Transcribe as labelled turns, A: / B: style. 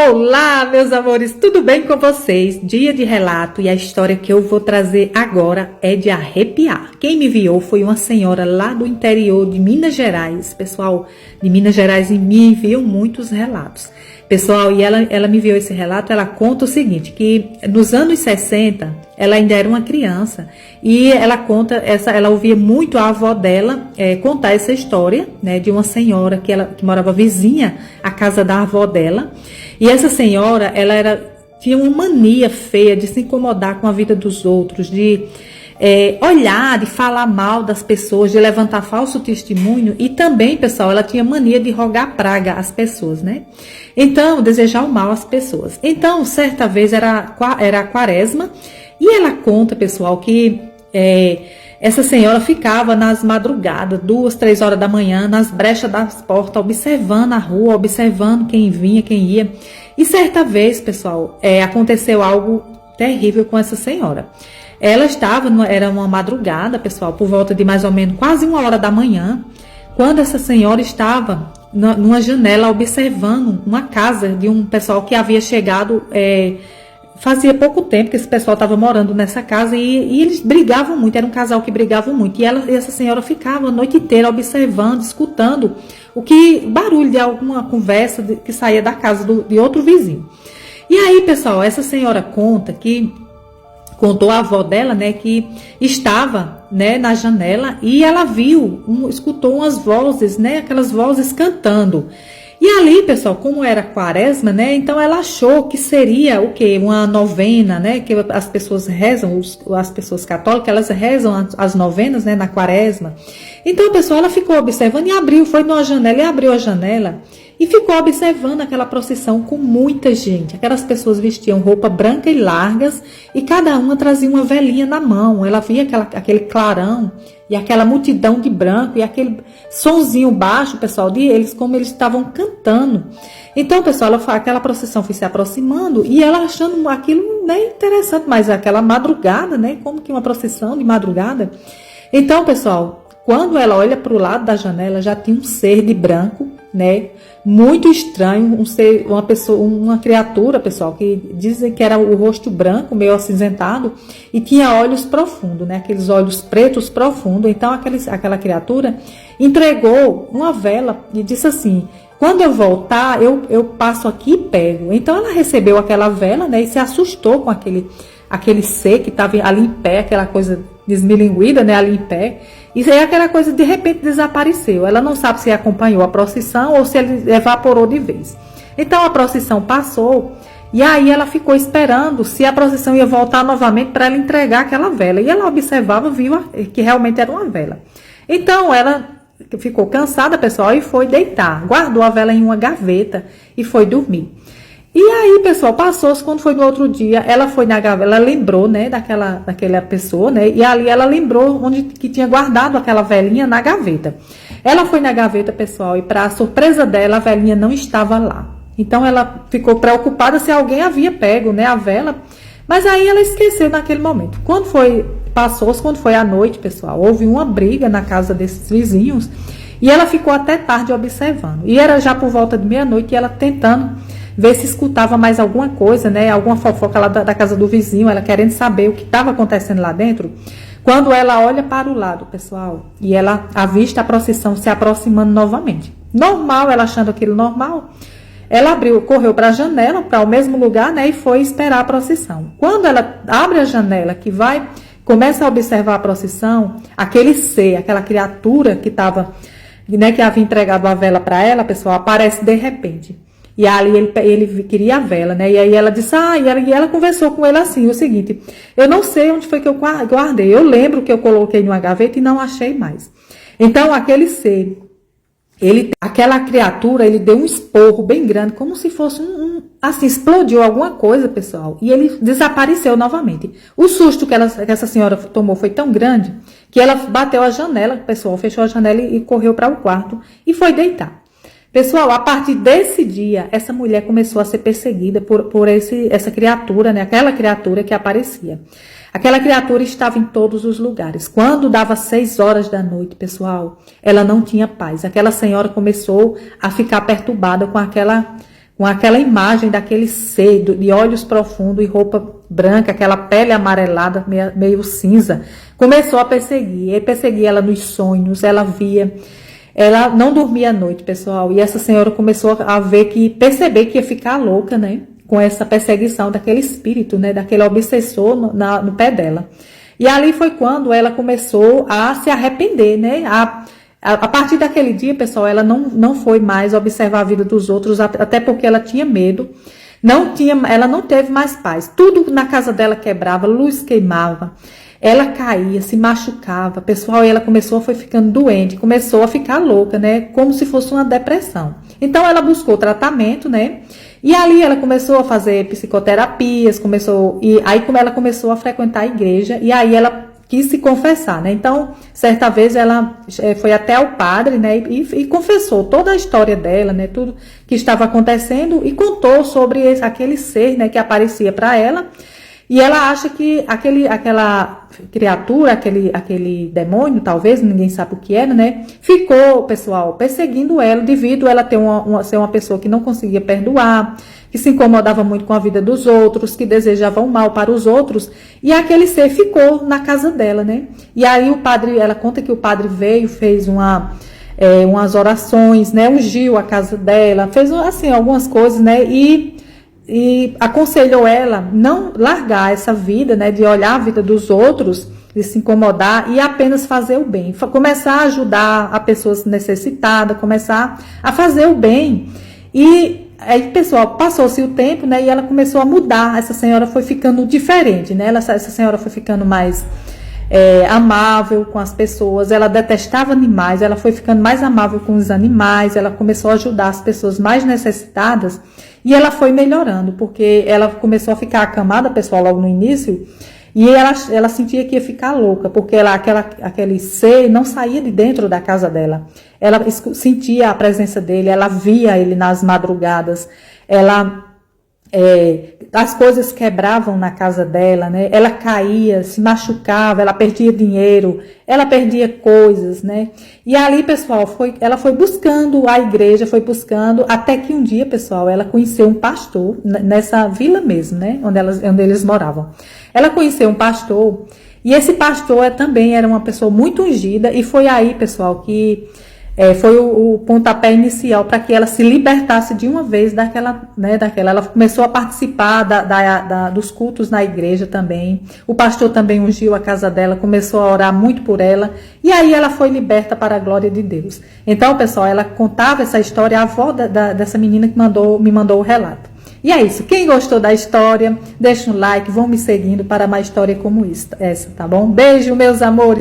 A: Olá, meus amores, tudo bem com vocês? Dia de relato e a história que eu vou trazer agora é de arrepiar. Quem me enviou foi uma senhora lá do interior de Minas Gerais. Pessoal de Minas Gerais me enviam muitos relatos. Pessoal, e ela me enviou esse relato, ela conta o seguinte, que nos anos 60, ela ainda era uma criança, e ela conta, ela ouvia muito a avó dela contar essa história, né, de uma senhora que morava vizinha à casa da avó dela, e essa senhora, tinha uma mania feia de se incomodar com a vida dos outros, de olhar, de falar mal das pessoas, de levantar falso testemunho, e também, pessoal, ela tinha mania de rogar praga às pessoas, né? Então, desejar o mal às pessoas. Então, certa vez era a quaresma, e ela conta, pessoal, que essa senhora ficava nas madrugadas, 2, 3 horas da manhã, nas brechas das portas, observando a rua, observando quem vinha, quem ia. E certa vez, pessoal, aconteceu algo terrível com essa senhora. Ela era uma madrugada, pessoal, por volta de mais ou menos quase 1 hora da manhã, quando essa senhora estava numa janela observando uma casa de um pessoal que havia chegado, fazia pouco tempo que esse pessoal estava morando nessa casa e eles brigavam muito, era um casal que brigava muito. E essa senhora ficava a noite inteira observando, escutando o barulho de alguma conversa que saía da casa de outro vizinho. E aí, pessoal, essa senhora contou a avó dela, né, que estava, né, na janela e ela escutou umas vozes, né, aquelas vozes cantando. E ali, pessoal, como era quaresma, né, então ela achou que seria o quê? Uma novena, né, que as pessoas rezam, as pessoas católicas, elas rezam as novenas, né, na quaresma. Então, pessoal, ela ficou observando e foi numa janela e abriu a janela e ficou observando aquela procissão com muita gente. Aquelas pessoas vestiam roupa branca e largas e cada uma trazia uma velinha na mão. Ela via aquele clarão e aquela multidão de branco e aquele sonzinho baixo, pessoal, como eles estavam cantando. Então, pessoal, aquela procissão foi se aproximando e ela achando aquilo, né, interessante, mas aquela madrugada, né, como que uma procissão de madrugada. Então, pessoal, quando ela olha para o lado da janela, já tinha um ser de branco, né, muito estranho, uma criatura, pessoal, que dizem que era o rosto branco, meio acinzentado, e tinha olhos profundos, né, aqueles olhos pretos profundos. Então, aquela criatura entregou uma vela e disse assim: quando eu voltar, eu passo aqui e pego. Então, ela recebeu aquela vela, né, e se assustou com aquele ser que estava ali em pé, aquela coisa desmilinguida, né, ali em pé. E aí aquela coisa de repente desapareceu. Ela não sabe se acompanhou a procissão ou se ele evaporou de vez. Então a procissão passou e aí ela ficou esperando se a procissão ia voltar novamente para ela entregar aquela vela. E ela observava, viu que realmente era uma vela. Então ela ficou cansada, pessoal, e foi deitar. Guardou a vela em uma gaveta e foi dormir. E aí, pessoal, passou-se, quando foi no outro dia, ela foi na gaveta, ela lembrou, né, daquela pessoa, né, e ali ela lembrou onde que tinha guardado aquela velinha na gaveta. Ela foi na gaveta, pessoal, e para a surpresa dela, a velinha não estava lá. Então, ela ficou preocupada se alguém havia pego, né, a vela, mas aí ela esqueceu naquele momento. Quando foi à noite, pessoal, houve uma briga na casa desses vizinhos, e ela ficou até tarde observando. E era já por volta de meia-noite, e ela tentando ver se escutava mais alguma coisa, né, alguma fofoca lá da casa do vizinho, ela querendo saber o que estava acontecendo lá dentro. Quando ela olha para o lado, pessoal, e ela avista a procissão se aproximando novamente. Normal, ela achando aquilo normal, ela correu para a janela, para o mesmo lugar, né, e foi esperar a procissão. Quando ela abre a janela, começa a observar a procissão, aquele ser, aquela criatura que estava, né, que havia entregado a vela para ela, pessoal, aparece de repente. E ali ele queria a vela, né? E aí ela disse, e ela conversou com ele assim, o seguinte: eu não sei onde foi que eu guardei. Eu lembro que eu coloquei numa gaveta e não achei mais. Então, aquele ser, aquela criatura, ele deu um esporro bem grande, como se fosse assim, explodiu alguma coisa, pessoal. E ele desapareceu novamente. O susto que essa senhora tomou foi tão grande que ela bateu a janela, pessoal, fechou a janela e correu para o quarto e foi deitar. Pessoal, a partir desse dia, essa mulher começou a ser perseguida por essa criatura, né? Aquela criatura que aparecia. Aquela criatura estava em todos os lugares. Quando dava 6 horas da noite, pessoal, ela não tinha paz. Aquela senhora começou a ficar perturbada com com aquela imagem daquele ser de olhos profundos e roupa branca, aquela pele amarelada, meio cinza, começou a perseguir. E perseguia ela nos sonhos, ela via, ela não dormia à noite, pessoal. E essa senhora começou a perceber que ia ficar louca, né? Com essa perseguição daquele espírito, né? Daquele obsessor no pé dela. E ali foi quando ela começou a se arrepender, né? A partir daquele dia, pessoal, ela não foi mais observar a vida dos outros, até porque ela tinha medo. Ela não teve mais paz. Tudo na casa dela quebrava, luz queimava. Ela caía, se machucava, pessoal, e ela foi ficando doente, começou a ficar louca, né? Como se fosse uma depressão. Então, ela buscou tratamento, né? E ali ela começou a fazer psicoterapias, como ela começou a frequentar a igreja, e aí ela quis se confessar, né? Então, certa vez ela foi até o padre, né? E confessou toda a história dela, né? Tudo que estava acontecendo e contou sobre aquele ser, né? Que aparecia para ela. E ela acha que aquela criatura, aquele demônio, talvez, ninguém sabe o que era, né? Ficou, pessoal, perseguindo ela devido a ela ser uma pessoa que não conseguia perdoar, que se incomodava muito com a vida dos outros, que desejava o mal para os outros. E aquele ser ficou na casa dela, né? E aí ela conta que o padre veio, fez umas orações, né? Ungiu a casa dela, fez assim algumas coisas, né? E aconselhou ela não largar essa vida, né, de olhar a vida dos outros, de se incomodar e apenas fazer o bem, começar a ajudar a pessoas necessitadas, começar a fazer o bem. E aí, pessoal, passou-se o tempo, né, e ela começou a mudar. Essa senhora foi ficando diferente, né? Essa senhora foi ficando mais amável com as pessoas. Ela detestava animais, ela foi ficando mais amável com os animais, ela começou a ajudar as pessoas mais necessitadas. E ela foi melhorando, porque ela começou a ficar acamada, pessoal, logo no início, e ela sentia que ia ficar louca, porque aquele ser não saía de dentro da casa dela. Ela sentia a presença dele, ela via ele nas madrugadas, as coisas quebravam na casa dela, né? Ela caía, se machucava, ela perdia dinheiro, ela perdia coisas, né? E ali, pessoal, ela foi buscando a igreja, foi buscando, até que um dia, pessoal, ela conheceu um pastor, nessa vila mesmo, né? Onde eles moravam. Ela conheceu um pastor, e esse pastor também era uma pessoa muito ungida, e foi aí, pessoal, que foi o pontapé inicial para que ela se libertasse de uma vez daquela. Ela começou a participar dos cultos na igreja também. O pastor também ungiu a casa dela, começou a orar muito por ela, e aí ela foi liberta para a glória de Deus. Então, pessoal, ela contava essa história, a avó dessa menina que me mandou o relato. E é isso. Quem gostou da história, deixa um like, vão me seguindo para mais história como essa, tá bom? Beijo, meus amores.